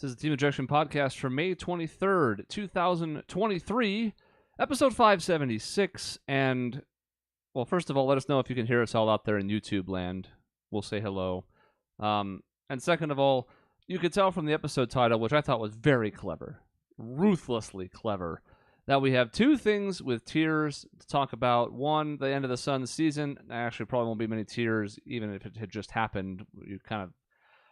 This is the Team Objection Podcast for May 23rd, 2023, episode 576. And, well, first of all, let us know if you can hear us all out there in YouTube land. We'll say hello. And second of all, you could tell from the episode title, which I thought was very clever, ruthlessly clever, that we have two things with tiers to talk about. One, the end of the Suns season. Actually, probably won't be many tiers, even if it had just happened. You kind of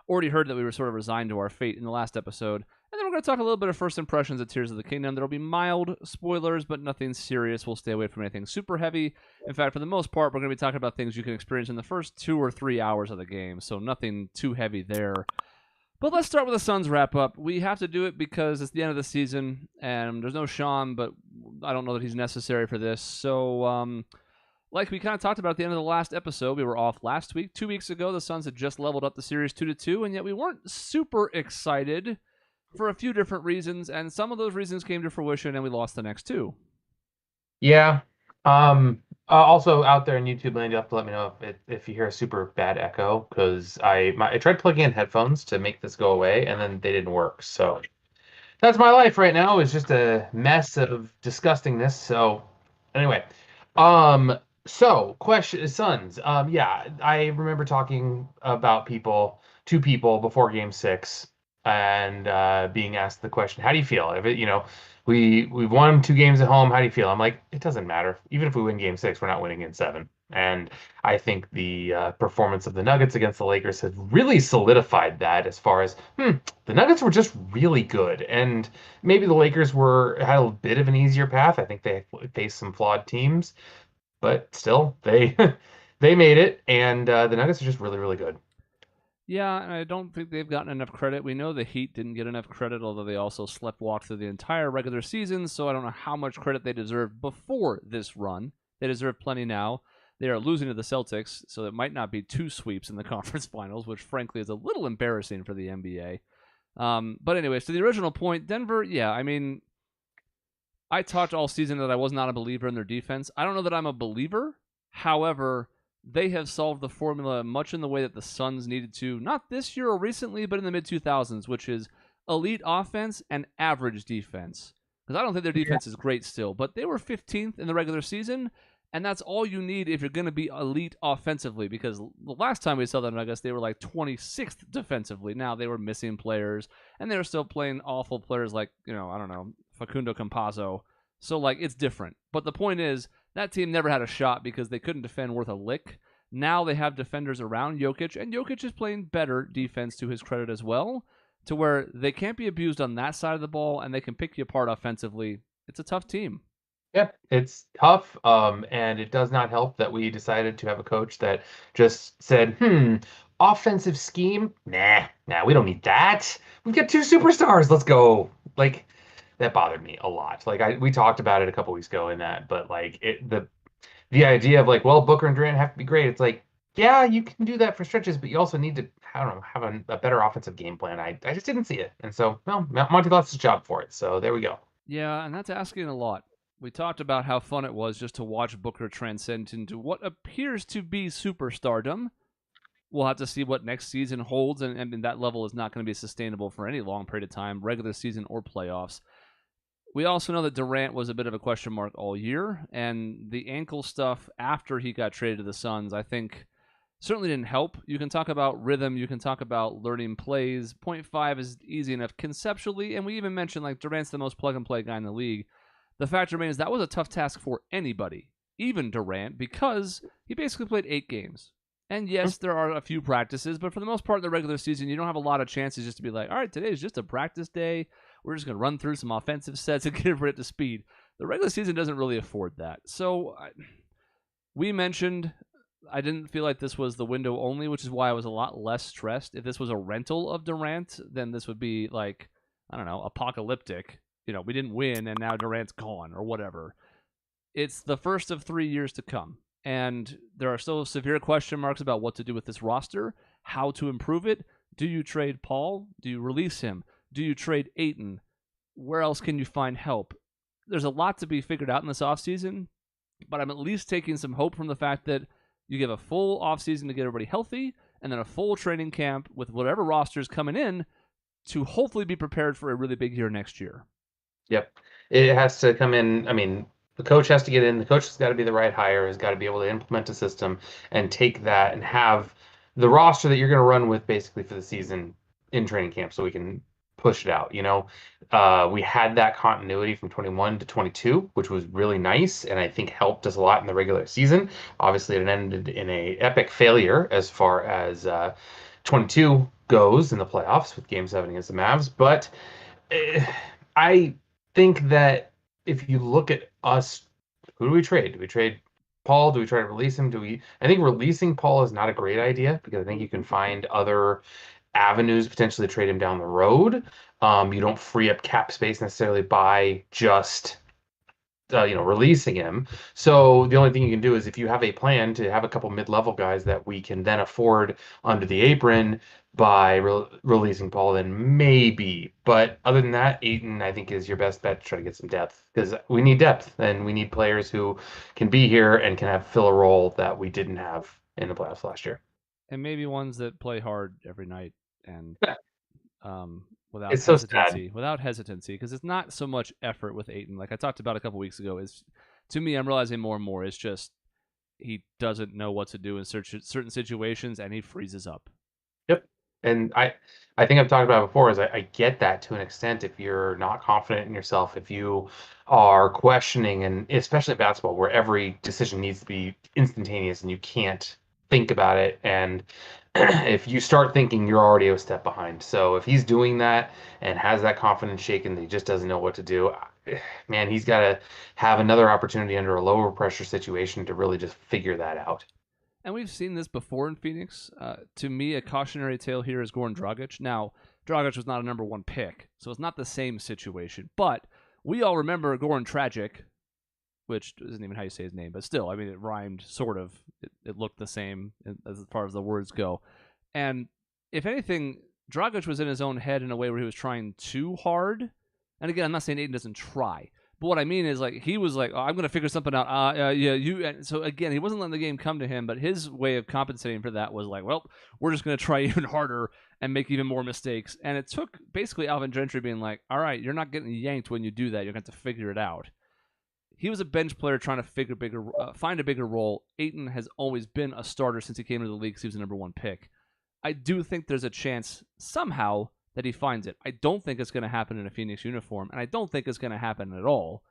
already heard that we were sort of resigned to our fate in the last episode. And then we're going to talk a little bit of first impressions of Tears of the Kingdom. There will be mild spoilers, but nothing serious. We'll stay away from anything super heavy. In fact, for the most part, we're going to be talking about things you can experience in the first 2 or 3 hours of the game, so nothing too heavy there. But let's start with the Suns wrap-up. We have to do it because it's the end of the season, and there's no Sean, but I don't know that he's necessary for this. So, like we kind of talked about at the end of the last episode, we were off last week. 2 weeks ago, the Suns had just leveled up the series 2-2, and yet we weren't super excited for a few different reasons, and some of those reasons came to fruition, and we lost the next two. Yeah. Also, out there in YouTube land, you have to let me know if you hear a super bad echo, because I tried plugging in headphones to make this go away, and then they didn't work. So that's my life right now. It's just a mess of disgustingness. So anyway, so question Suns. Yeah, I remember talking about two people before Game 6, and being asked the question, "How do you feel?" If it, we've won 2 games at home. How do you feel? I'm like, it doesn't matter. Even if we win Game 6, we're not winning Game 7. And I think the performance of the Nuggets against the Lakers has really solidified that. As far as the Nuggets were just really good, and maybe the Lakers had a bit of an easier path. I think they faced some flawed teams, but still, they they made it, and the Nuggets are just really, really good. Yeah, and I don't think they've gotten enough credit. We know the Heat didn't get enough credit, although they also sleptwalked through the entire regular season, so I don't know how much credit they deserved before this run. They deserve plenty now. They are losing to the Celtics, so it might not be 2 sweeps in the conference finals, which frankly is a little embarrassing for the NBA. But anyways, to the original point, Denver, yeah, I mean, I talked all season that I was not a believer in their defense. I don't know that I'm a believer. However, they have solved the formula much in the way that the Suns needed to, not this year or recently, but in the mid-2000s, which is elite offense and average defense. Because I don't think their defense is great still, but they were 15th in the regular season, and that's all you need if you're going to be elite offensively, because the last time we saw them, I guess they were like 26th defensively. Now they were missing players, and they were still playing awful players like, I don't know, Facundo Campazzo. So, it's different. But the point is, that team never had a shot because they couldn't defend worth a lick. Now they have defenders around Jokic, and Jokic is playing better defense to his credit as well, to where they can't be abused on that side of the ball, and they can pick you apart offensively. It's a tough team. Yeah, it's tough, and it does not help that we decided to have a coach that just said, offensive scheme? Nah, we don't need that. We've got 2 superstars. Let's go. That bothered me a lot. We talked about it a couple weeks ago in that, but the idea of Booker and Durant have to be great. It's yeah, you can do that for stretches, but you also need to, I don't know, have a better offensive game plan. I just didn't see it. And so, Monty lost his job for it. So there we go. Yeah, and that's asking a lot. We talked about how fun it was just to watch Booker transcend into what appears to be superstardom. We'll have to see what next season holds, and that level is not going to be sustainable for any long period of time, regular season or playoffs. We also know that Durant was a bit of a question mark all year, and the ankle stuff after he got traded to the Suns, I think, certainly didn't help. You can talk about rhythm, you can talk about learning plays. 0.5 is easy enough conceptually, and we even mentioned Durant's the most plug-and-play guy in the league. The fact remains that was a tough task for anybody, even Durant, because he basically played 8 games. And yes, there are a few practices, but for the most part in the regular season, you don't have a lot of chances just to be all right, today is just a practice day. We're just going to run through some offensive sets and get everybody up to speed. The regular season doesn't really afford that. So we mentioned I didn't feel like this was the window only, which is why I was a lot less stressed. If this was a rental of Durant, then this would be I don't know, apocalyptic. We didn't win and now Durant's gone or whatever. It's the first of 3 years to come. And there are still severe question marks about what to do with this roster, how to improve it. Do you trade Paul? Do you release him? Do you trade Ayton? Where else can you find help? There's a lot to be figured out in this offseason, but I'm at least taking some hope from the fact that you give a full offseason to get everybody healthy, and then a full training camp with whatever roster's coming in to hopefully be prepared for a really big year next year. Yep. It has to come in. I mean, the coach has to get in. The coach has got to be the right hire, has got to be able to implement a system and take that and have the roster that you're going to run with basically for the season in training camp so we can push it out. We had that continuity from 21 to 22, which was really nice and I think helped us a lot in the regular season. Obviously, it ended in a epic failure as far as 22 goes in the playoffs with Game 7 against the Mavs, but I think that if you look at us, who do we trade? Do we trade Paul? Do we try to release him? I think releasing Paul is not a great idea because I think you can find other avenues potentially to trade him down the road. You don't free up cap space necessarily by just releasing him. So the only thing you can do is if you have a plan to have a couple mid-level guys that we can then afford under the apron by releasing Paul, then maybe. But other than that, Ayton, I think, is your best bet to try to get some depth because we need depth and we need players who can be here and can fill a role that we didn't have in the playoffs last year. And maybe ones that play hard every night and without It's so hesitancy. sad. Without hesitancy, because it's not so much effort with Ayton. Like I talked about a couple weeks ago, is to me, I'm realizing more and more. It's just he doesn't know what to do in certain situations, and he freezes up. Yep. And I think I've talked about it before is I get that to an extent if you're not confident in yourself, if you are questioning, and especially in basketball where every decision needs to be instantaneous and you can't think about it. And if you start thinking, you're already a step behind. So if he's doing that and has that confidence shaken that he just doesn't know what to do, man, he's got to have another opportunity under a lower pressure situation to really just figure that out. And we've seen this before in Phoenix. To me, a cautionary tale here is Goran Dragic. Now, Dragic was not a number one pick, so it's not the same situation. But we all remember Goran Tragic, which isn't even how you say his name, but still, I mean, it rhymed sort of. It looked the same as far as the words go. And if anything, Dragic was in his own head in a way where he was trying too hard. And again, I'm not saying Aiden doesn't try. But what I mean is, like, he was like, oh, I'm going to figure something out. Yeah, you. And so, again, he wasn't letting the game come to him, but his way of compensating for that was like, well, we're just going to try even harder and make even more mistakes. And it took basically Alvin Gentry being like, all right, you're not getting yanked when you do that. You're going to have to figure it out. He was a bench player trying to find a bigger role. Ayton has always been a starter since he came into the league because he was the number one pick. I do think there's a chance somehow that he finds it. I don't think it's going to happen in a Phoenix uniform, and I don't think it's going to happen at all.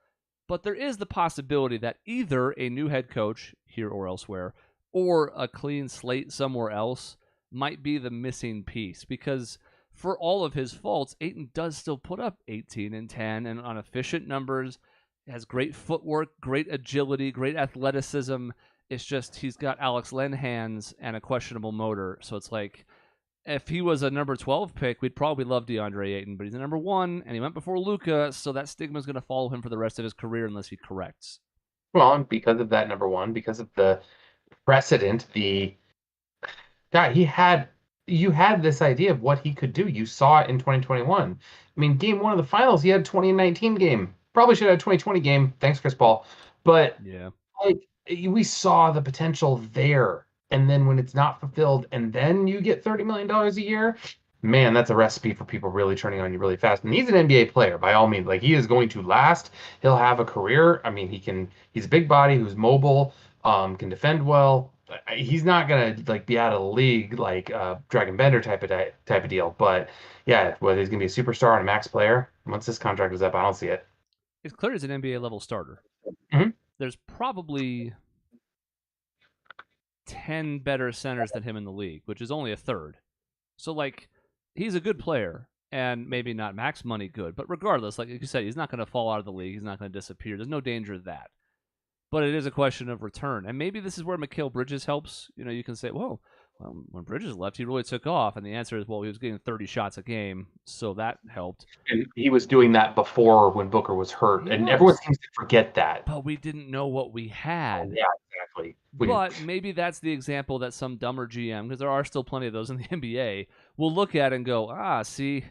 But there is the possibility that either a new head coach, here or elsewhere, or a clean slate somewhere else might be the missing piece. Because for all of his faults, Ayton does still put up 18 and 10 and on efficient numbers, has great footwork, great agility, great athleticism. It's just he's got Alex Len hands and a questionable motor. So it's like, if he was a number 12 pick, we'd probably love DeAndre Ayton, but he's a number 1, and he went before Luka, so that stigma is going to follow him for the rest of his career unless he corrects. Well, and because of that number 1, because of the precedent, you had this idea of what he could do. You saw it in 2021. I mean, game 1 of the finals, he had a 2019 game. Probably should have a 2020 game. Thanks, Chris Paul. But yeah, we saw the potential there. And then when it's not fulfilled and then you get $30 million a year, man, that's a recipe for people really turning on you really fast. And he's an NBA player by all means. Like, he is going to last. He'll have a career. I mean, he's a big body who's mobile, can defend well. He's not going to be out of the league like Dragon Bender type of deal. But yeah, whether he's going to be a superstar and a max player, once this contract is up, I don't see it. It's clear he's an NBA level starter. Mm-hmm. There's probably 10 better centers than him in the league, which is only a third. So, he's a good player and maybe not max money good, but regardless, like you said, he's not going to fall out of the league. He's not going to disappear. There's no danger of that. But it is a question of return. And maybe this is where Mikal Bridges helps. You can say, well, when Bridges left, he really took off. And the answer is, well, he was getting 30 shots a game, so that helped. And he was doing that before when Booker was hurt. Everyone seems to forget that. But we didn't know what we had. Yeah, exactly. But maybe that's the example that some dumber GM, because there are still plenty of those in the NBA, will look at and go, see,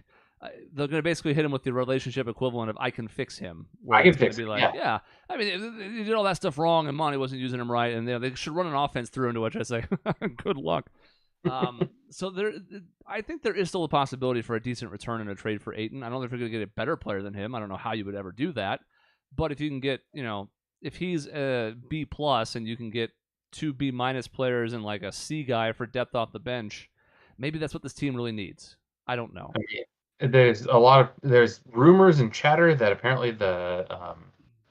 they're going to basically hit him with the relationship equivalent of I can fix him. I can fix him. Yeah. I mean, he did all that stuff wrong, and Monty wasn't using him right, and they should run an offense through into which I say, good luck. So I think there is still a possibility for a decent return in a trade for Ayton. I don't know if you're going to get a better player than him. I don't know how you would ever do that. But if you can get, if he's a B plus and you can get 2 B minus players and like a C guy for depth off the bench, maybe that's what this team really needs. I don't know. There's there's rumors and chatter that apparently the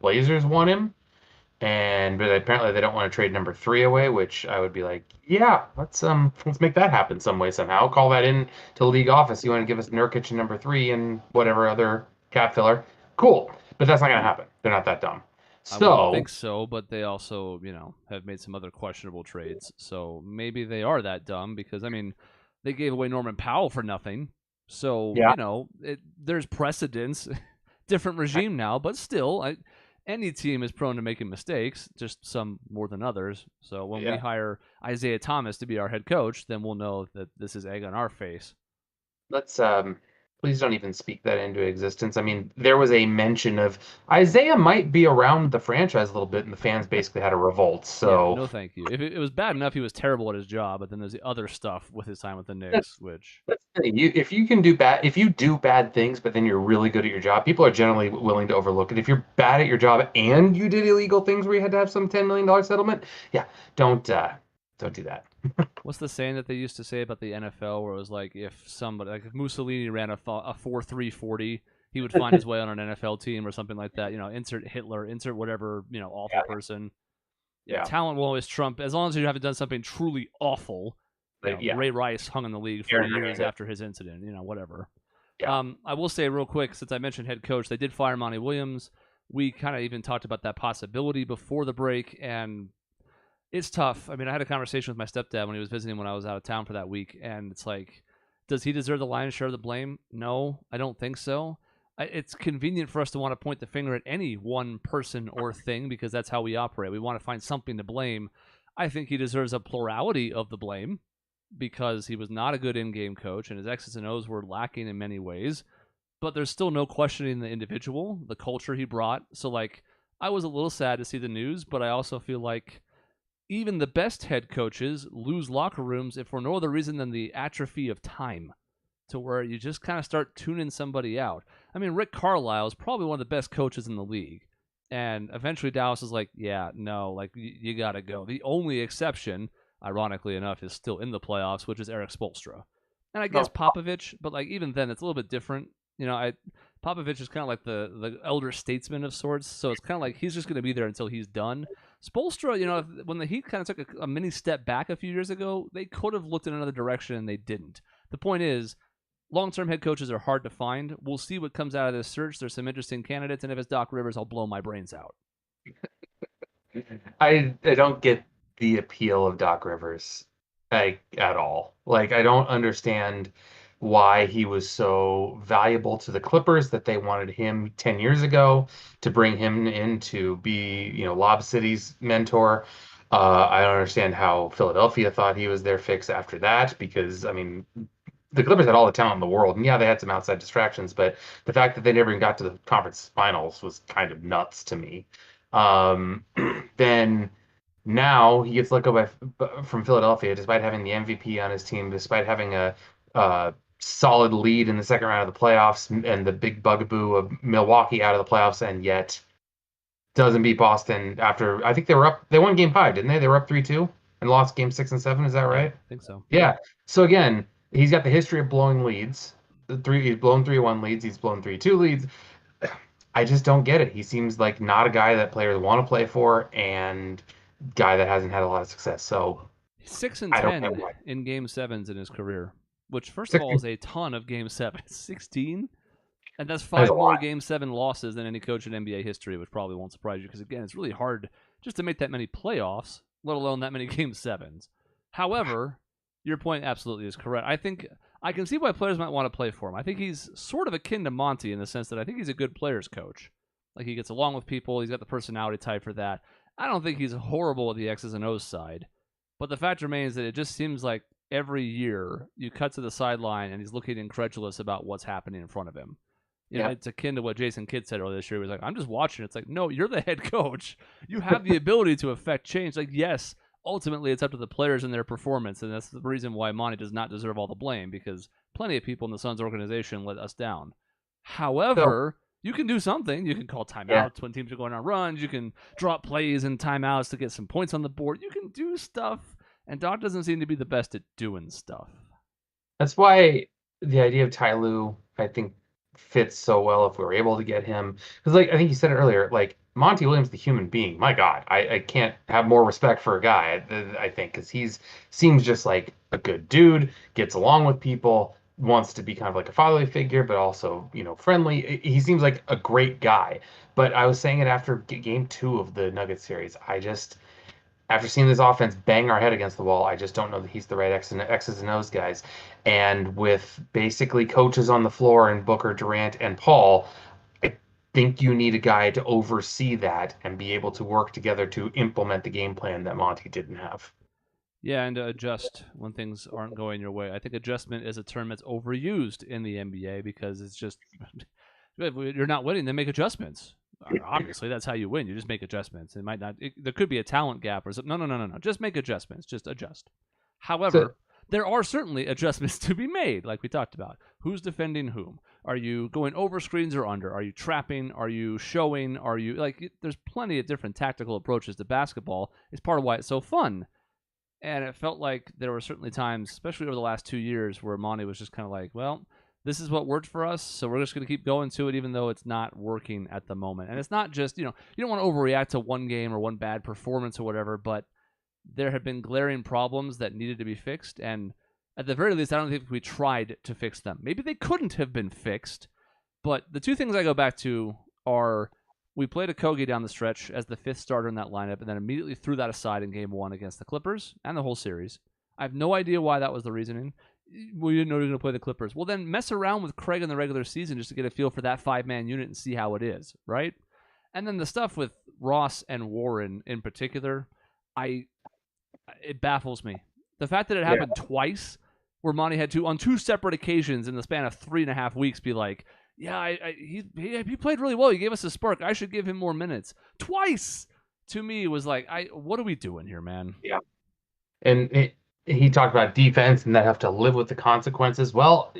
Blazers want him. But apparently they don't want to trade number 3 away, which I would be like, yeah, let's make that happen some way somehow. Call that in to league office. You want to give us Nurkic and number 3 and whatever other cap filler? Cool, but that's not going to happen. They're not that dumb. I wouldn't think so, but they also, have made some other questionable trades. So maybe they are that dumb because they gave away Norman Powell for nothing. So there's precedence, different regime now, but still, any team is prone to making mistakes, just some more than others. So when we hire Isaiah Thomas to be our head coach, then we'll know that this is egg on our face. Let's please don't even speak that into existence. There was a mention of Isaiah might be around the franchise a little bit, and the fans basically had a revolt. So yeah, no, thank you. If it was bad enough, he was terrible at his job, but then there's the other stuff with his time with the Knicks, that's the thing. If you do bad things, but then you're really good at your job, people are generally willing to overlook it. If you're bad at your job and you did illegal things where you had to have some $10 million settlement, don't do that. What's the saying that they used to say about the NFL where it was like if Mussolini ran a 4.340, he would find his way on an NFL team or something like that. Insert Hitler, insert whatever, awful person. Yeah. Talent will always trump as long as you haven't done something truly awful. Ray Rice hung in the league for years after his incident, whatever. Yeah. I will say real quick, since I mentioned head coach, they did fire Monty Williams. We kind of even talked about that possibility before the break, and it's tough. I had a conversation with my stepdad when he was visiting when I was out of town for that week, and it's like, does he deserve the lion's share of the blame? No, I don't think so. It's convenient for us to want to point the finger at any one person or thing because that's how we operate. We want to find something to blame. I think he deserves a plurality of the blame because he was not a good in-game coach, and his X's and O's were lacking in many ways, but there's still no questioning the individual, the culture he brought. So, I was a little sad to see the news, but I also feel like even the best head coaches lose locker rooms if for no other reason than the atrophy of time, to where you just kind of start tuning somebody out. Rick Carlisle is probably one of the best coaches in the league. And eventually Dallas is like, yeah, no, you got to go. The only exception, ironically enough, is still in the playoffs, which is Eric Spoelstra. And I guess Popovich, but even then, it's a little bit different. Popovich is kind of like the elder statesman of sorts, so it's kind of like he's just going to be there until he's done. Spoelstra, when the Heat kind of took a mini step back a few years ago, they could have looked in another direction and they didn't. The point is, long-term head coaches are hard to find. We'll see what comes out of this search. There's some interesting candidates, and if it's Doc Rivers, I'll blow my brains out. I don't get the appeal of Doc Rivers at all. I don't understand why he was so valuable to the Clippers that they wanted him 10 years ago to bring him in to be, Lob City's mentor. I don't understand how Philadelphia thought he was their fix after that because, the Clippers had all the talent in the world. And they had some outside distractions, but the fact that they never even got to the conference finals was kind of nuts to me. Then now he gets let go from Philadelphia despite having the MVP on his team, despite having a solid lead in the second round of the playoffs and the big bugaboo of Milwaukee out of the playoffs, and yet doesn't beat Boston after, I think they won game 5, didn't they? They were up 3-2 and lost game 6 and 7. Is that right? I think so. Yeah. So again, he's got the history of blowing leads. He's blown 3-1 leads. He's blown 3-2 leads. I just don't get it. He seems like not a guy that players want to play for and guy that hasn't had a lot of success. So 6 and 10 in game 7s in his career. Which, first of all, is a ton of Game 7. 16? And that's 5 more Game 7 losses than any coach in NBA history, which probably won't surprise you because, again, it's really hard just to make that many playoffs, let alone that many Game 7s. However, your point absolutely is correct. I think I can see why players might want to play for him. I think he's sort of akin to Monty in the sense that I think he's a good players coach. He gets along with people. He's got the personality type for that. I don't think he's horrible at the X's and O's side. But the fact remains that it just seems like every year you cut to the sideline and he's looking incredulous about what's happening in front of him. It's akin to what Jason Kidd said earlier this year. He was like, I'm just watching. It's like, no, you're the head coach. You have the ability to affect change. Yes, ultimately it's up to the players and their performance, and that's the reason why Monty does not deserve all the blame, because plenty of people in the Suns organization let us down. So However, you can do something. You can call yeah, timeouts when teams are going on runs. You can drop plays and timeouts to get some points on the board. You can do stuff, and Doc doesn't seem to be the best at doing stuff. that's why the idea of Ty Lue, I think, fits so well if we were able to get him. Because, like, I think you said it earlier, like, Monty Williams, the human being, my God, I can't have more respect for a guy, I think, because seems just like a good dude, gets along with people, wants to be kind of like a fatherly figure, but also, friendly. He seems like a great guy. But I was saying it after game 2 of the Nuggets series. After seeing this offense bang our head against the wall, I just don't know that he's the right X's and O's guys. And with basically coaches on the floor and Booker, Durant, and Paul, I think you need a guy to oversee that and be able to work together to implement the game plan that Monty didn't have. Yeah, and adjust when things aren't going your way. I think adjustment is a term that's overused in the NBA because it's just, if you're not winning, then make adjustments. Obviously, that's how you win. You just make adjustments. There could be a talent gap or something. No. Just make adjustments. Just adjust. However, there are certainly adjustments to be made, like we talked about. Who's defending whom? Are you going over screens or under? Are you trapping? Are you showing? There's plenty of different tactical approaches to basketball. It's part of why it's so fun. And it felt like there were certainly times, especially over the last 2 years, where Monty was just kind of like, well, this is what worked for us, so we're just going to keep going to it even though it's not working at the moment. And it's not just, you don't want to overreact to one game or one bad performance or whatever, but there have been glaring problems that needed to be fixed, and at the very least, I don't think we tried to fix them. Maybe they couldn't have been fixed, but the two things I go back to are we played Okogie down the stretch as the 5th starter in that lineup and then immediately threw that aside in game 1 against the Clippers and the whole series. I have no idea why that was the reasoning. We didn't know we were going to play the Clippers. Well, then mess around with Craig in the regular season just to get a feel for that 5-man unit and see how it is, right? And then the stuff with Ross and Warren in particular, it baffles me. The fact that it happened twice, where Monty had to, on 2 separate occasions in the span of 3.5 weeks, be like, yeah, he played really well. He gave us a spark. I should give him more minutes. Twice, to me, was like, what are we doing here, man? Yeah. And he talked about defense and that have to live with the consequences. Well,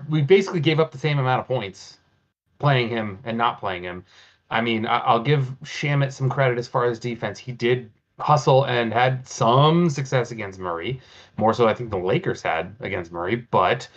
we basically gave up the same amount of points playing him and not playing him. I mean, I'll give Shamet some credit as far as defense. He did hustle and had some success against Murray, more so I think the Lakers had against Murray. But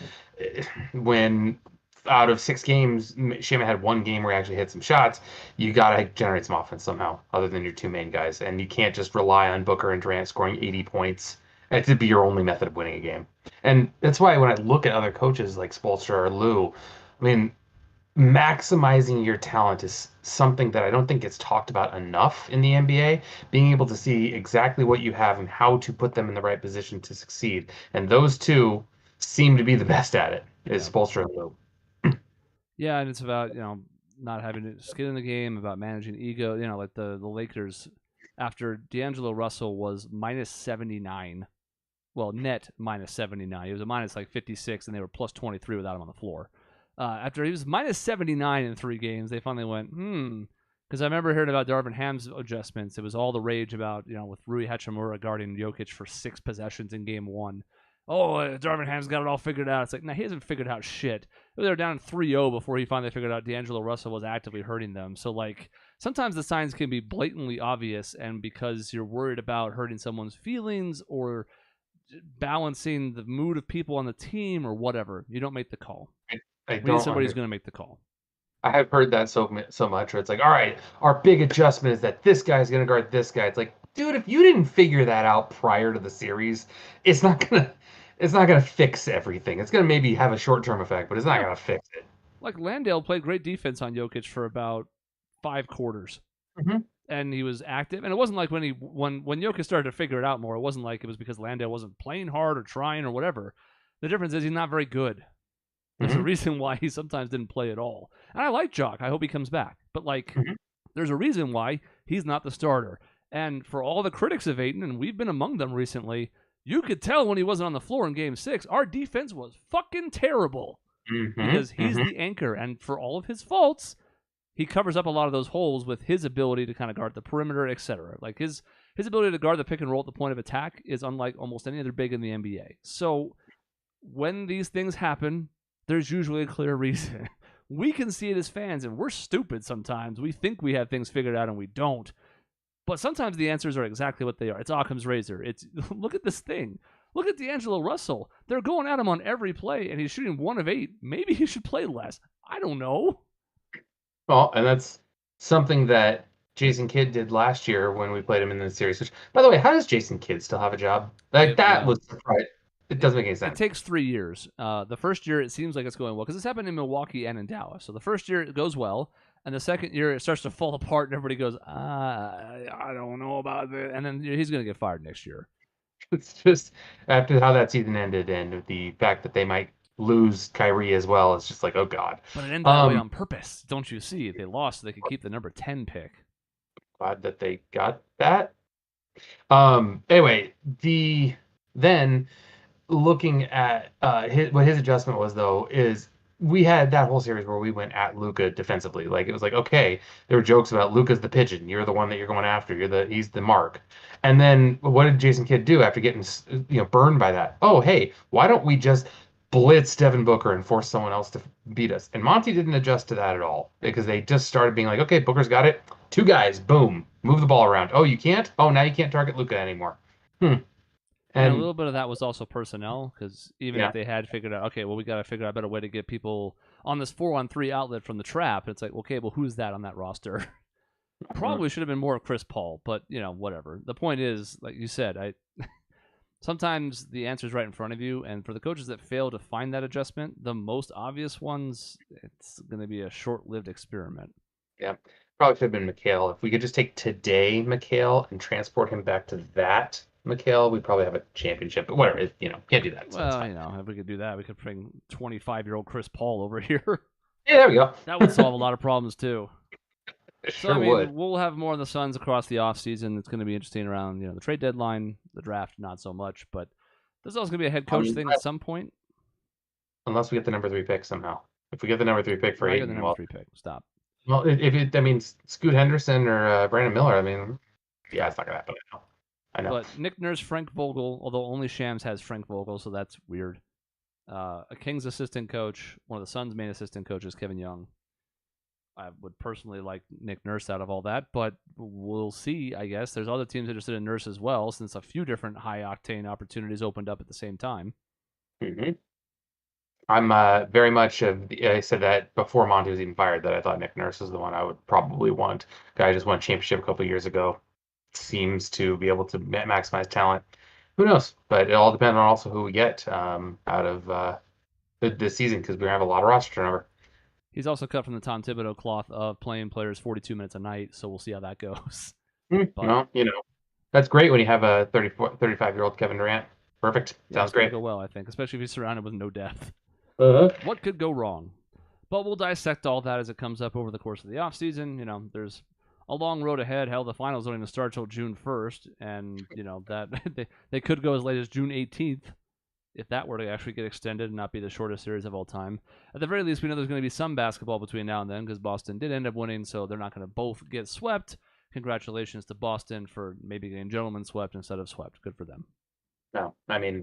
when out of 6 games, Shamet had 1 game where he actually hit some shots, you got to generate some offense somehow, other than your 2 main guys. And you can't just rely on Booker and Durant scoring 80 points. It would be your only method of winning a game. And that's why when I look at other coaches like Spoelstra or Lue, I mean, maximizing your talent is something that I don't think gets talked about enough in the NBA. Being able to see exactly what you have and how to put them in the right position to succeed. And those two seem to be the best at it, is Spoelstra and Lue. Yeah, and it's about, not having skin in the game, about managing ego. Like the Lakers, after D'Angelo Russell was minus 79, well, net minus 79. He was a minus like 56, and they were plus 23 without him on the floor. After he was minus 79 in 3 games, they finally went, because I remember hearing about Darvin Ham's adjustments. It was all the rage about, with Rui Hachimura guarding Jokic for 6 possessions in game 1. Oh, Darvin Ham's got it all figured out. It's like, no, he hasn't figured out shit. They were down 3-0 before he finally figured out D'Angelo Russell was actively hurting them. So, sometimes the signs can be blatantly obvious, and because you're worried about hurting someone's feelings or balancing the mood of people on the team or whatever, you don't make the call. We need somebody who's going to make the call. I have heard that so much where it's like, all right, our big adjustment is that this guy's going to guard this guy. It's like, dude, if you didn't figure that out prior to the series, it's not gonna fix everything. It's gonna maybe have a short-term effect, but it's not gonna fix it. Like Landale played great defense on Jokic for about 5 quarters, and he was active. And it wasn't like when Jokic started to figure it out more. It wasn't like it was because Landale wasn't playing hard or trying or whatever. The difference is he's not very good. There's a reason why he sometimes didn't play at all. And I like Jock. I hope he comes back. But there's a reason why he's not the starter. And for all the critics of Ayton, and we've been among them recently, you could tell when he wasn't on the floor in Game 6, our defense was fucking terrible. Because he's the anchor. And for all of his faults, he covers up a lot of those holes with his ability to kind of guard the perimeter, etc. Like his ability to guard the pick and roll at the point of attack is unlike almost any other big in the NBA. So when these things happen, there's usually a clear reason. We can see it as fans, and we're stupid sometimes. We think we have things figured out, and we don't. But sometimes the answers are exactly what they are. It's Occam's razor. It's look at this thing. Look at D'Angelo Russell. They're going at him on every play, and he's shooting 1 of 8. Maybe he should play less. I don't know. Well, and that's something that Jason Kidd did last year when we played him in the series. Which, by the way, how does Jason Kidd still have a job? Like that was surprising. It doesn't make any sense. It takes 3 years. The first year, it seems like it's going well because this happened in Milwaukee and in Dallas. So the first year, it goes well. And the second year, it starts to fall apart, and everybody goes, I don't know about this. And then he's going to get fired next year. It's just after how that season ended and the fact that they might lose Kyrie as well. It's just like, oh, God. But it ended that way on purpose. Don't you see? They lost so they could keep the number 10 pick. Glad that they got that. Anyway, then looking at what his adjustment was, though, is we had that whole series where we went at Luka defensively. Like it was like, okay, there were jokes about Luka's the pigeon. You're the one that you're going after. He's the mark. And then what did Jason Kidd do after getting burned by that? Oh, hey, why don't we just blitz Devin Booker and force someone else to beat us? And Monty didn't adjust to that at all because they just started being like, okay, Booker's got it. 2 guys, boom, move the ball around. Oh, you can't? Oh, now you can't target Luka anymore. And a little bit of that was also personnel, because even if they had figured out, okay, well, we got to figure out a better way to get people on this 4-on-3 outlet from the trap. It's like, okay, well, who's that on that roster? Probably should have been more Chris Paul, but, whatever. The point is, like you said, sometimes the answer is right in front of you, and for the coaches that fail to find that adjustment, the most obvious ones, it's going to be a short-lived experiment. Yeah, probably should have been Mikal. If we could just take today Mikal and transport him back to that Mikal, we probably have a championship, but whatever, can't do that. So well, if we could do that, we could bring 25-year-old Chris Paul over here. Yeah, there we go. That would solve a lot of problems, too. Sure would. We'll have more on the Suns across the offseason. It's going to be interesting around, the trade deadline, the draft, not so much, but there's also going to be a head coach thing at some point. Unless we get the number 3 pick somehow. If we get the number 3 pick for Ayton, the number 3 pick. Stop. Well, Scoot Henderson or Brandon Miller, yeah, it's not going to happen. I know. But Nick Nurse, Frank Vogel, although only Shams has Frank Vogel, so that's weird. A Kings assistant coach, one of the Suns' main assistant coaches, Kevin Young. I would personally like Nick Nurse out of all that, but we'll see, I guess. There's other teams interested in Nurse as well, since a few different high-octane opportunities opened up at the same time. Mm-hmm. I'm very much I said that before Monty was even fired, that I thought Nick Nurse is the one I would probably want. Guy just won a championship a couple of years ago. Seems to be able to maximize talent. Who knows? But it all depends on also who we get out of this season, because we're going to have a lot of roster turnover. He's also cut from the Tom Thibodeau cloth of playing players 42 minutes a night, so we'll see how that goes. Well, that's great when you have a 35-year-old Kevin Durant. Perfect. Sounds great. Go well, I think, especially if he's surrounded with no depth. What could go wrong? But we'll dissect all that as it comes up over the course of the offseason. There's a long road ahead. Hell, the finals don't even start till June 1st, and that they could go as late as June 18th if that were to actually get extended and not be the shortest series of all time. At the very least, we know there's going to be some basketball between now and then, because Boston did end up winning, so they're not going to both get swept. Congratulations to Boston for maybe getting gentlemen swept instead of swept. Good for them. No,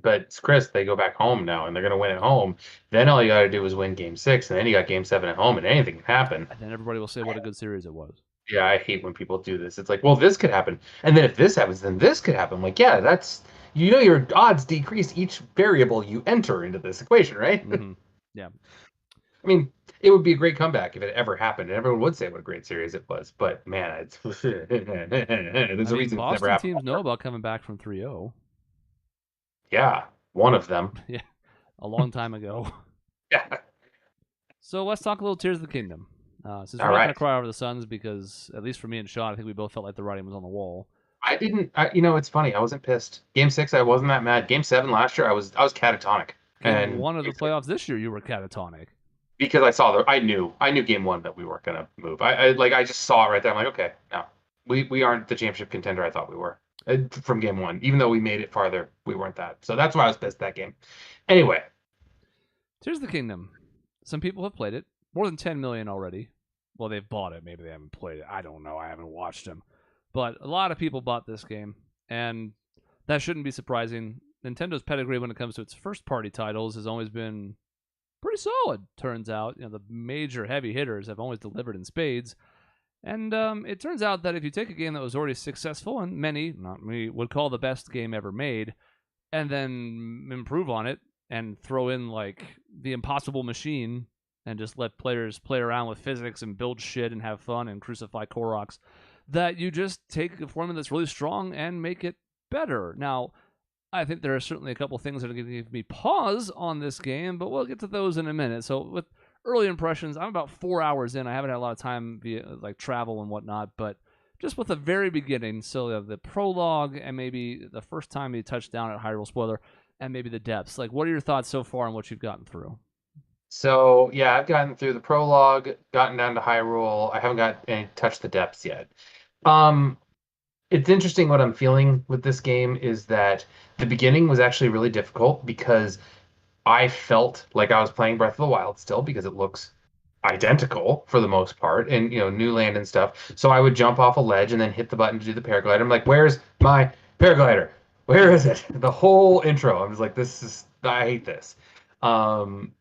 but Chris, they go back home now, and they're going to win at home. Then all you got to do is win Game 6, and then you got Game 7 at home, and anything can happen. And then everybody will say what a good series it was. Yeah, I hate when people do this. It's like, well, this could happen, and then if this happens, then this could happen. Like, yeah, that's your odds decrease each variable you enter into this equation, right? Mm-hmm. Yeah. It would be a great comeback if it ever happened, and everyone would say what a great series it was. But man, it's there's a reason Boston it's never happened. Teams know about coming back from 3-0. Yeah, one of them. Yeah, a long time ago. Yeah. So let's talk a little Tears of the Kingdom. Since we're not going to cry over the Suns, because at least for me and Sean, I think we both felt like the writing was on the wall. I didn't. It's funny. I wasn't pissed. Game 6, I wasn't that mad. Game 7 last year, I was catatonic. And one of the playoffs this year, you were catatonic. Because I knew Game 1 that we weren't going to move. I just saw it right there. I'm like, okay, no, we aren't the championship contender I thought we were from Game 1. Even though we made it farther, we weren't that. So that's why I was pissed that game. Anyway, Tears of the Kingdom. Some people have played it. More than 10 million already. Well, they've bought it. Maybe they haven't played it. I don't know. I haven't watched them. But a lot of people bought this game, and that shouldn't be surprising. Nintendo's pedigree when it comes to its first-party titles has always been pretty solid, turns out. The major heavy hitters have always delivered in spades. And it turns out that if you take a game that was already successful, and many, not me, would call the best game ever made, and then improve on it and throw in like the impossible machine and just let players play around with physics and build shit and have fun and crucify Koroks, that you just take a formula that's really strong and make it better. Now, I think there are certainly a couple things that are going to give me pause on this game, but we'll get to those in a minute. So with early impressions, I'm about 4 hours in. I haven't had a lot of time via like travel and whatnot, but just with the very beginning, so the prologue and maybe the first time you touch down at Hyrule, spoiler, and maybe the depths. Like, what are your thoughts so far on what you've gotten through? So yeah, I've gotten through the prologue, gotten down to Hyrule. I haven't got any touched the depths yet. Um, it's interesting what I'm feeling with this game is that the beginning was actually really difficult because I felt like I was playing Breath of the Wild still because it looks identical for the most part and new land and stuff. So I would jump off a ledge and then hit the button to do the paraglider. I'm like, where's my paraglider? Where is it? The whole intro. I'm just like, I hate this. Um,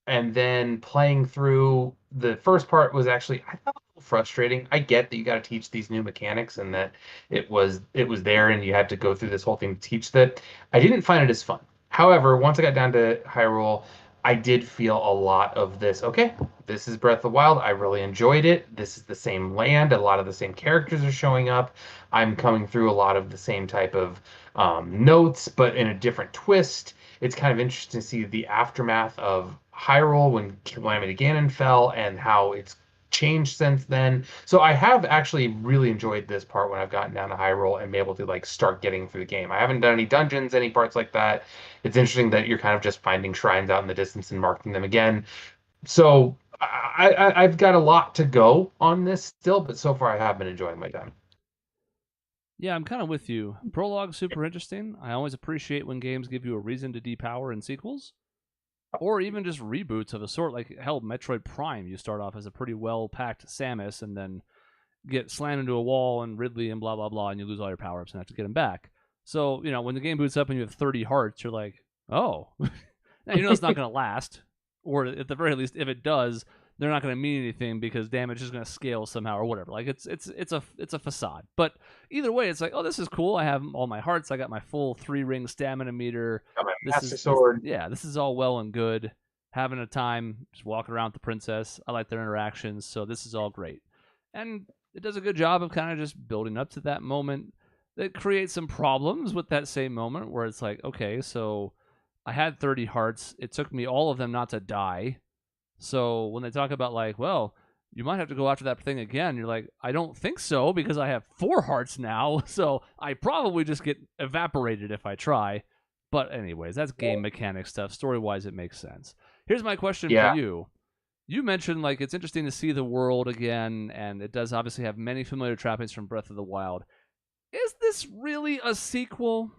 and then playing through the first part was actually I thought a little frustrating. I get that you got to teach these new mechanics and that it was there and you had to go through this whole thing to teach that. I didn't find it as fun. However, once I got down to Hyrule, I did feel a lot of this. Okay, this is Breath of the Wild. I really enjoyed it. This is the same land. A lot of the same characters are showing up. I'm coming through a lot of the same type of notes, but in a different twist. It's kind of interesting to see the aftermath of Hyrule when Calamity Ganon fell and how it's changed since then. So I have actually really enjoyed this part when I've gotten down to Hyrule and been able to like start getting through the game. I haven't done any dungeons, any parts like that. It's interesting that you're kind of just finding shrines out in the distance and marking them again. So I've got a lot to go on this still, but so far I have been enjoying my time. Yeah, I'm kind of with you. Prologue's super interesting. I always appreciate when games give you a reason to depower in sequels, or even just reboots of a sort. Like, hell, Metroid Prime, you start off as a pretty well-packed Samus, and then get slammed into a wall and Ridley and blah, blah, blah, and you lose all your power-ups and have to get them back. So, when the game boots up and you have 30 hearts, you're like, oh. Now, it's not going to last. Or at the very least, if it does, they're not going to mean anything because damage is going to scale somehow or whatever. Like it's a facade. But either way, it's like, oh, this is cool. I have all my hearts. I got my full 3-ring stamina meter. Got my This Master is Sword. this is all well and good. Having a time, just walking around with the princess. I like their interactions, so this is all great. And it does a good job of kind of just building up to that moment. That creates some problems with that same moment where it's like, okay, so I had 30 hearts. It took me all of them not to die. So when they talk about like, well, you might have to go after that thing again, you're like, I don't think so because I have 4 hearts now. So I probably just get evaporated if I try. But anyways, that's game mechanic stuff. Story-wise, it makes sense. Here's my question for you. You mentioned like it's interesting to see the world again, and it does obviously have many familiar trappings from Breath of the Wild. Is this really a sequel?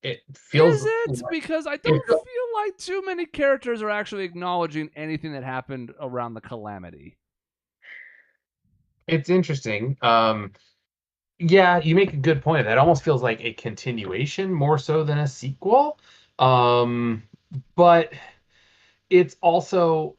It feels. Is it? Because I don't feel like too many characters are actually acknowledging anything that happened around the calamity. It's interesting. Yeah, you make a good point. That almost feels like a continuation more so than a sequel. But it's also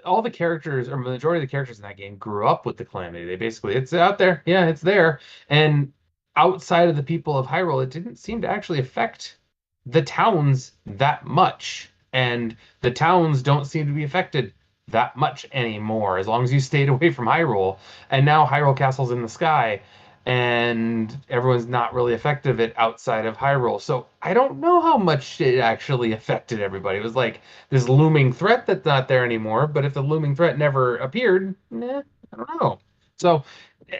all the characters or majority of the characters in that game grew up with the calamity. They basically it's out there, yeah, it's there. And outside of the people of Hyrule, it didn't seem to actually affect the towns that much. And the towns don't seem to be affected that much anymore, as long as you stayed away from Hyrule. And now Hyrule Castle's in the sky, and everyone's not really effective at outside of Hyrule. So I don't know how much it actually affected everybody. It was like this looming threat that's not there anymore. But if the looming threat never appeared, I don't know. So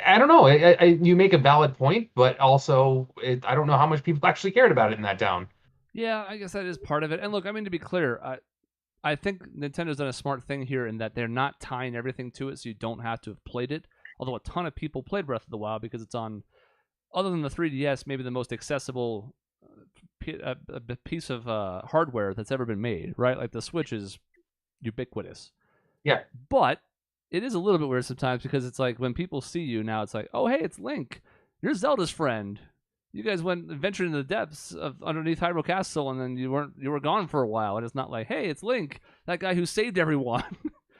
I don't know. You make a valid point, but also I don't know how much people actually cared about it in that town. Yeah, I guess that is part of it. And look, I mean, to be clear, I think Nintendo's done a smart thing here in that they're not tying everything to it so you don't have to have played it. Although a ton of people played Breath of the Wild because it's on, other than the 3DS, maybe the most accessible piece of hardware that's ever been made, right? Like the Switch is ubiquitous. Yeah. But it is a little bit weird sometimes because it's like when people see you now, it's like, oh, hey, it's Link. You're Zelda's friend. You guys went ventured into the depths of underneath Hyrule Castle, and then you were gone for a while. And it's not like, hey, it's Link, that guy who saved everyone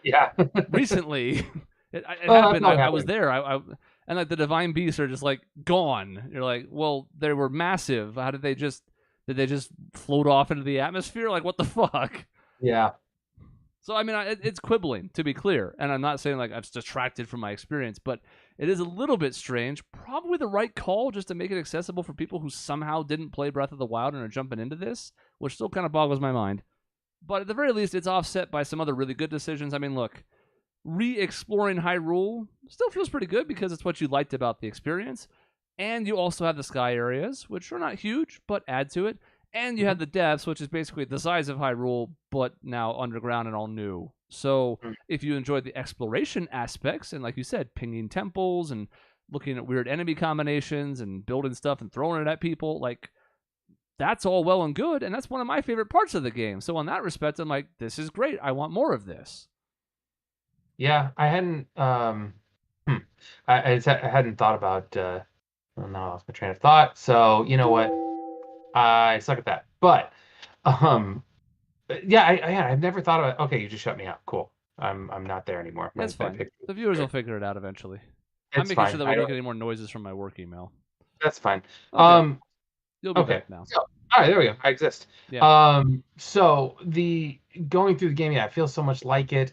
Yeah. recently. It Well, happened. I was happening. there. And like the divine beasts are just like gone. You're like, well, they were massive. How did they just float off into the atmosphere? Like, what the fuck? Yeah. So I mean, it's quibbling, to be clear, and I'm not saying like I've detracted from my experience, but it is a little bit strange. Probably the right call, just to make it accessible for people who somehow didn't play Breath of the Wild and are jumping into this, which still kind of boggles my mind. But at the very least, it's offset by some other really good decisions. I mean, look, re-exploring Hyrule still feels pretty good because it's what you liked about the experience, and you also have the sky areas, which are not huge but add to it. And you have the depths, which is basically the size of Hyrule, but now underground and all new. So Mm. if you enjoyed the exploration aspects, and like you said, pinging temples and looking at weird enemy combinations and building stuff and throwing it at people, like that's all well and good. And that's one of my favorite parts of the game. So in that respect, I'm like, this is great. I want more of this. Yeah, I hadn't hmm. I hadn't thought about well, no, I lost my train of thought. So you know what? I suck at that. But um yeah, I've never thought about okay, you just shut me up. Cool. I'm not there anymore. That's My fine. picture The viewers will figure it out eventually. I'm it's making sure fine. that we I don't don't get any more noises from my work email. that's fine. Okay, Um you'll be okay. back now. So all right, there we go. I exist. Yeah. So the going through the game, yeah, I feel so much like it.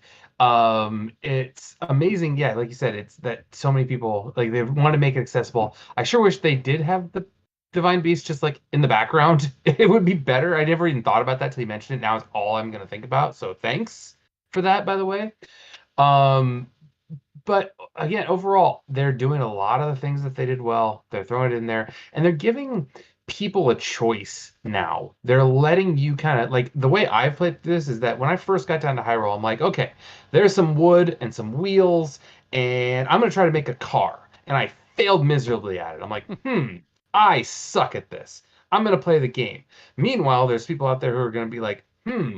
It's amazing. Yeah, like you said, it's that so many people like they want to make it accessible. I sure wish they did have the Divine Beast just like in the background. It would be better. I never even thought about that till you mentioned it. Now it's all I'm gonna think about. So thanks for that, by the way. Um, but again, overall, they're doing a lot of the things that they did well. They're throwing it in there, and they're giving people a choice now. They're letting you kind of like the way I played this is that when I first got down to Hyrule, I'm like, okay, there's some wood and some wheels, and I'm gonna try to make a car. And I failed miserably at it. I'm like, I suck at this. I'm gonna play the game. Meanwhile, there's people out there who are gonna be like,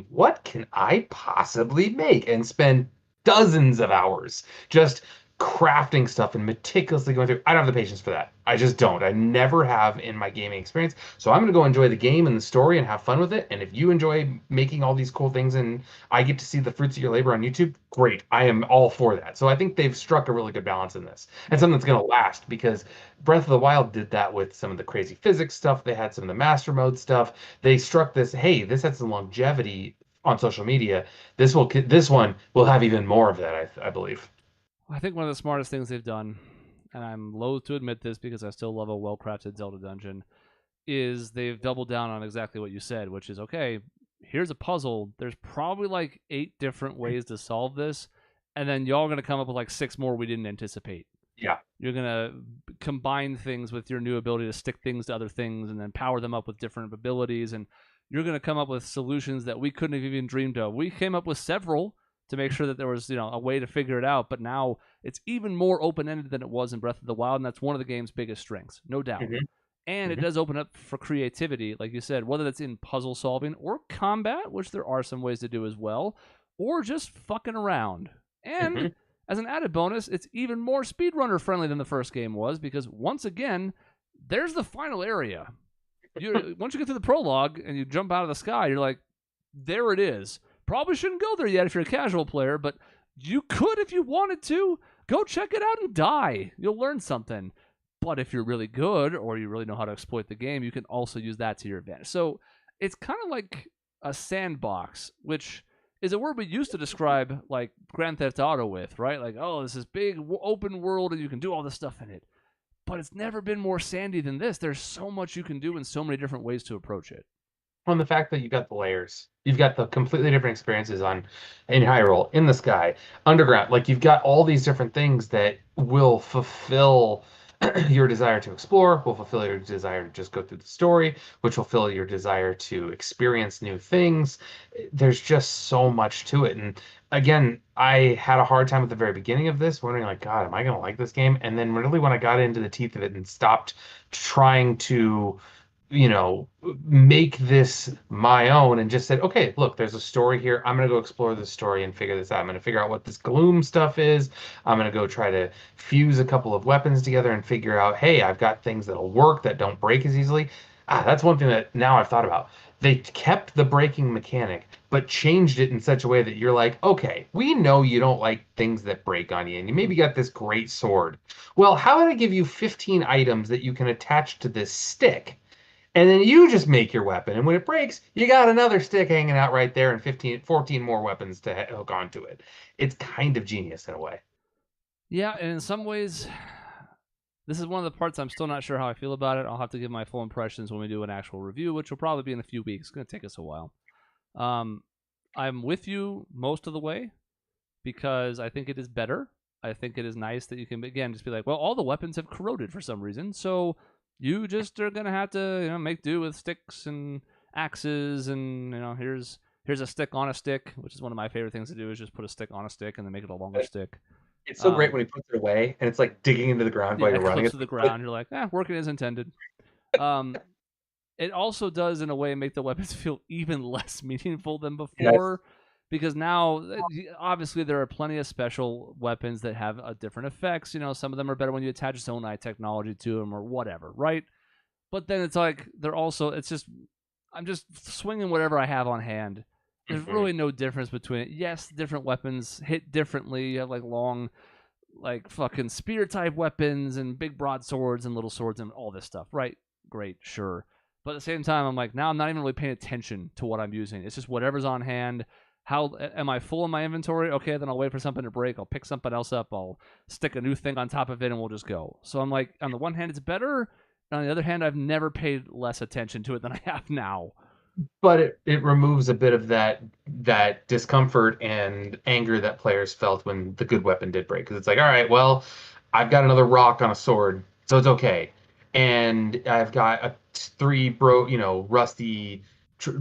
what can I possibly make? And spend dozens of hours just crafting stuff and meticulously going through. I don't have the patience for that. I just don't. I never have in my gaming experience. So I'm going to go enjoy the game and the story and have fun with it. And if you enjoy making all these cool things and I get to see the fruits of your labor on YouTube, great. I am all for that. So I think they've struck a really good balance in this and something that's going to last because Breath of the Wild did that with some of the crazy physics stuff. They had some of the master mode stuff. They struck this, hey, this has some longevity on social media. This one will have even more of that, I believe. I think one of the smartest things they've done, and I'm loath to admit this because I still love a well-crafted Zelda dungeon, is they've doubled down on exactly what you said, which is okay, here's a puzzle. There's probably like 8 different ways to solve this, and then y'all are going to come up with like 6 more we didn't anticipate. Yeah. You're going to combine things with your new ability to stick things to other things and then power them up with different abilities, and you're going to come up with solutions that we couldn't have even dreamed of. We came up with several to make sure that there was, a way to figure it out. But now it's even more open-ended than it was in Breath of the Wild, and that's one of the game's biggest strengths, no doubt. Mm-hmm. And it does open up for creativity, like you said, whether that's in puzzle solving or combat, which there are some ways to do as well, or just fucking around. And as an added bonus, it's even more speedrunner friendly than the first game was, because once again, there's the final area. Once you get through the prologue and you jump out of the sky, you're like, there it is. Probably shouldn't go there yet if you're a casual player, but you could if you wanted to. Go check it out and die. You'll learn something. But if you're really good or you really know how to exploit the game, you can also use that to your advantage. So it's kind of like a sandbox, which is a word we used to describe like Grand Theft Auto with, right? Like, oh, this is big open world and you can do all this stuff in it. But it's never been more sandy than this. There's so much you can do and so many different ways to approach it. On the fact that you've got the layers, you've got the completely different experiences in Hyrule, in the sky, underground. Like you've got all these different things that will fulfill your desire to explore, will fulfill your desire to just go through the story, which will fulfill your desire to experience new things. There's just so much to it. And again, I had a hard time at the very beginning of this, wondering like, God, am I gonna like this game? And then really when I got into the teeth of it and stopped trying to make this my own and just said, okay, look, there's a story here. I'm going to go explore this story and figure this out. I'm going to figure out what this gloom stuff is. I'm going to go try to fuse a couple of weapons together and figure out, hey, I've got things that'll work that don't break as easily. That's one thing that now I've thought about. They kept the breaking mechanic, but changed it in such a way that you're like, okay, we know you don't like things that break on you, and you maybe got this great sword. Well, how about I give you 15 items that you can attach to this stick? And then you just make your weapon. And when it breaks, you got another stick hanging out right there and 14 more weapons to hook onto it. It's kind of genius in a way. Yeah, and in some ways, this is one of the parts I'm still not sure how I feel about it. I'll have to give my full impressions when we do an actual review, which will probably be in a few weeks. It's going to take us a while. I'm with you most of the way because I think it is better. I think it is nice that you can, again, just be like, well, all the weapons have corroded for some reason. So you just are going to have to make do with sticks and axes. And, here's a stick on a stick, which is one of my favorite things to do is just put a stick on a stick and then make it a longer stick. It's so great when he puts it away and it's like digging into the ground while you're running. It clips to the ground. You're like, working as intended. It also does, in a way, make the weapons feel even less meaningful than before. Yes. Because now, obviously, there are plenty of special weapons that have different effects. Some of them are better when you attach zonite technology to them or whatever, right? But then it's like, I'm just swinging whatever I have on hand. There's really no difference between it. Yes, different weapons hit differently. You have, long, fucking spear-type weapons and big broadswords and little swords and all this stuff, right? Great, sure. But at the same time, I'm like, now I'm not even really paying attention to what I'm using. It's just whatever's on hand. How am I full in my inventory? Okay, then I'll wait for something to break. I'll pick something else up. I'll stick a new thing on top of it, and we'll just go. So I'm like, on the one hand, it's better. And on the other hand, I've never paid less attention to it than I have now. But it removes a bit of that discomfort and anger that players felt when the good weapon did break. Because it's like, all right, well, I've got another rock on a sword, so it's okay. And I've got three rusty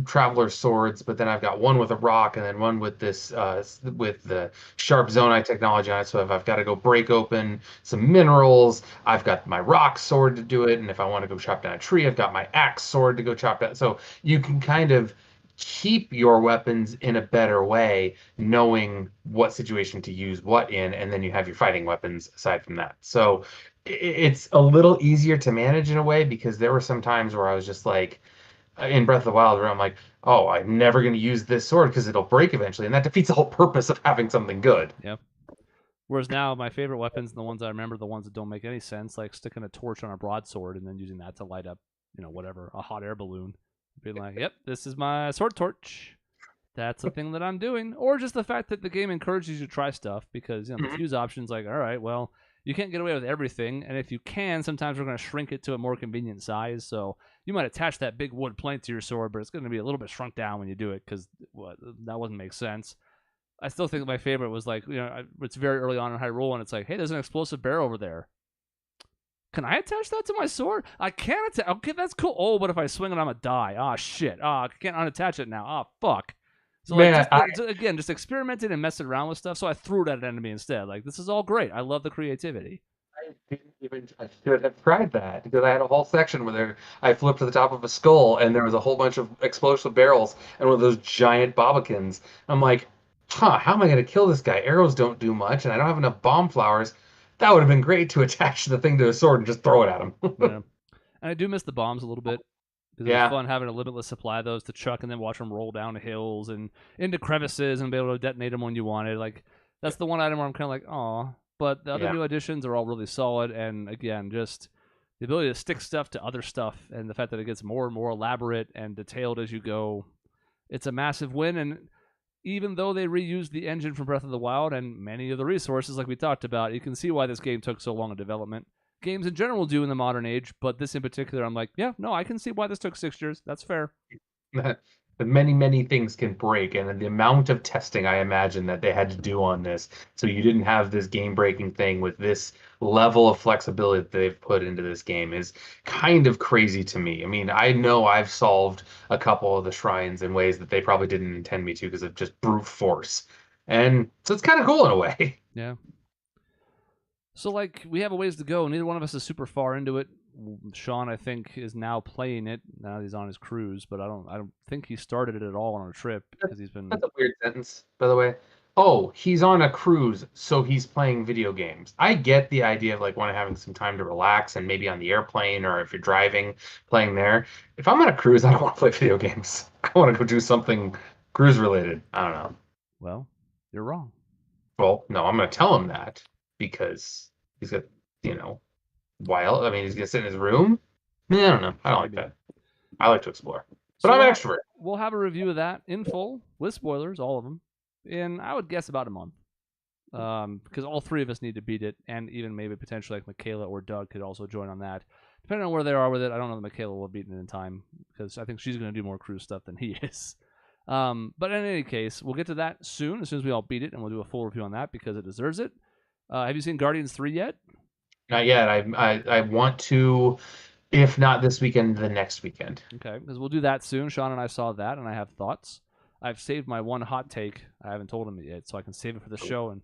traveler swords, but then I've got one with a rock and then one with this with the sharp zonite technology on it. So if I've got to go break open some minerals, I've got my rock sword to do it. And if I want to go chop down a tree, I've got my axe sword to go chop down. So you can kind of keep your weapons in a better way, knowing what situation to use what in, and then you have your fighting weapons aside from that. So it's a little easier to manage in a way because there were some times where I was just like, in Breath of the Wild, where I'm like, oh, I'm never going to use this sword because it'll break eventually, and that defeats the whole purpose of having something good. Yep. Whereas now, my favorite weapons, and the ones I remember, the ones that don't make any sense, like sticking a torch on a broadsword and then using that to light up, whatever, a hot air balloon. Being like, yep, this is my sword torch. That's the thing that I'm doing. Or just the fact that the game encourages you to try stuff because, the fuse option's like, all right, well, you can't get away with everything, and if you can, sometimes we're going to shrink it to a more convenient size, so you might attach that big wood plank to your sword, but it's going to be a little bit shrunk down when you do it, because that wouldn't make sense. I still think my favorite was it's very early on in Hyrule, and it's like, hey, there's an explosive barrel over there. Can I attach that to my sword? I can't attach. Okay, that's cool. Oh, but if I swing it, I'm going to die. Ah, shit. I can't unattach it now. Ah, fuck. So again, just experimenting and messing around with stuff. So I threw it at an enemy instead. This is all great. I love the creativity. I should have tried that because I had a whole section where I flipped to the top of a skull and there was a whole bunch of explosive barrels and one of those giant bobbikins. I'm like, how am I going to kill this guy? Arrows don't do much and I don't have enough bomb flowers. That would have been great to attach the thing to a sword and just throw it at him. Yeah. And I do miss the bombs a little bit. Because it was fun having a limitless supply of those to chuck and then watch them roll down hills and into crevices and be able to detonate them when you wanted. That's the one item where I'm kind of like, oh. But the other new additions are all really solid. And again, just the ability to stick stuff to other stuff and the fact that it gets more and more elaborate and detailed as you go. It's a massive win. And even though they reused the engine from Breath of the Wild and many of the resources like we talked about, you can see why this game took so long in development. Games in general do in the modern age, but this in particular, I'm like, yeah, no, I can see why this took 6 years. That's fair. Many, many things can break, and the amount of testing I imagine that they had to do on this, so you didn't have this game-breaking thing with this level of flexibility that they've put into this game is kind of crazy to me. I mean, I know I've solved a couple of the shrines in ways that they probably didn't intend me to because of just brute force. And so it's kind of cool in a way. Yeah. So, we have a ways to go. Neither one of us is super far into it. Sean, I think, is now playing it. Now he's on his cruise, but I don't think he started it at all on a trip because he's been. That's a weird sentence, by the way. Oh, he's on a cruise, so he's playing video games. I get the idea of like wanting having some time to relax and maybe on the airplane or if you're driving, playing there. If I'm on a cruise, I don't want to play video games. I want to go do something cruise related. I don't know. Well, you're wrong. Well, no, I'm going to tell him that because he's got, I mean, he's going to sit in his room. I don't know. I don't like that. I like to explore. But I'm an extrovert. We'll have a review of that in full with spoilers, all of them, in I would guess about a month. Because all three of us need to beat it, and even maybe potentially like Michaela or Doug could also join on that. Depending on where they are with it, I don't know if Michaela will have beaten it in time because I think she's going to do more cruise stuff than he is. But in any case, we'll get to that soon as we all beat it, and we'll do a full review on that because it deserves it. Have you seen Guardians 3 yet? Not yet. I want to, if not this weekend, the next weekend. Okay, because we'll do that soon. Sean and I saw that, and I have thoughts. I've saved my one hot take. I haven't told him yet, so I can save it for the show and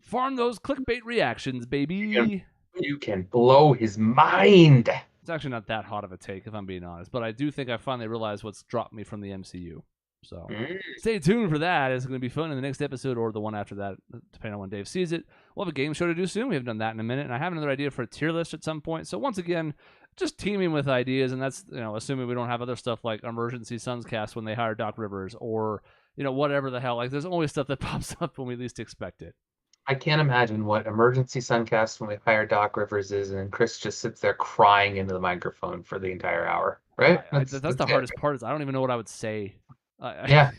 farm those clickbait reactions, baby. You can blow his mind. It's actually not that hot of a take, if I'm being honest, but I do think I finally realized what's dropped me from the MCU. So stay tuned for that. It's going to be fun in the next episode or the one after that, depending on when Dave sees it. We'll have a game show to do soon. We haven't done that in a minute, and I have another idea for a tier list at some point. So once again, just teaming with ideas, and that's assuming we don't have other stuff like Emergency Sunscast when they hire Doc Rivers or whatever the hell. Like there's always stuff that pops up when we least expect it. I can't imagine what Emergency Suncast when we hire Doc Rivers is, and Chris just sits there crying into the microphone for the entire hour. Right? That's the hardest part. Is I don't even know what I would say. Yeah.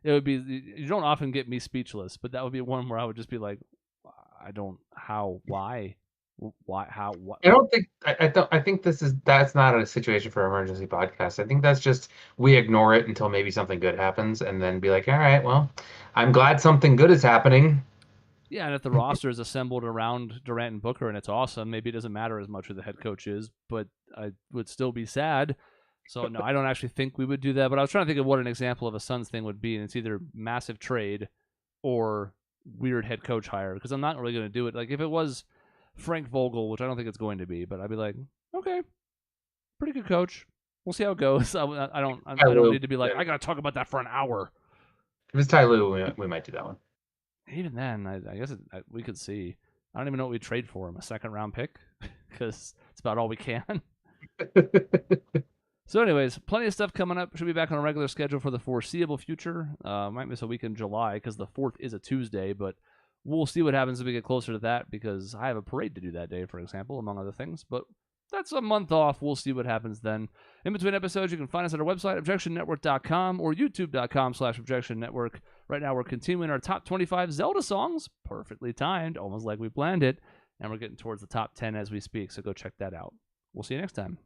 It would be. You don't often get me speechless, but that would be one where I would just be like, why. I don't think I think that's not a situation for Emergency Podcast. I think that's just we ignore it until maybe something good happens and then be like, all right, well, I'm glad something good is happening. Yeah, and if the roster is assembled around Durant and Booker and it's awesome, maybe it doesn't matter as much who the head coach is, but I would still be sad. So no, I don't actually think we would do that, but I was trying to think of what an example of a Suns thing would be, and it's either massive trade or weird head coach hire, because I'm not really going to do it. Like if it was Frank Vogel, which I don't think it's going to be, but I'd be like, okay, pretty good coach. We'll see how it goes. I don't need to be like, I got to talk about that for an hour. If it's Ty Lue, we might do that one. Even then, I guess we could see. I don't even know what we'd trade for him. A second round pick? Because it's about all we can. So anyways, plenty of stuff coming up. Should be back on a regular schedule for the foreseeable future. Might miss a week in July because the 4th is a Tuesday, but we'll see what happens as we get closer to that because I have a parade to do that day, for example, among other things. But that's a month off. We'll see what happens then. In between episodes, you can find us at our website, objectionnetwork.com or youtube.com/objectionnetwork. Right now, we're continuing our top 25 Zelda songs, perfectly timed, almost like we planned it, and we're getting towards the top 10 as we speak, so go check that out. We'll see you next time.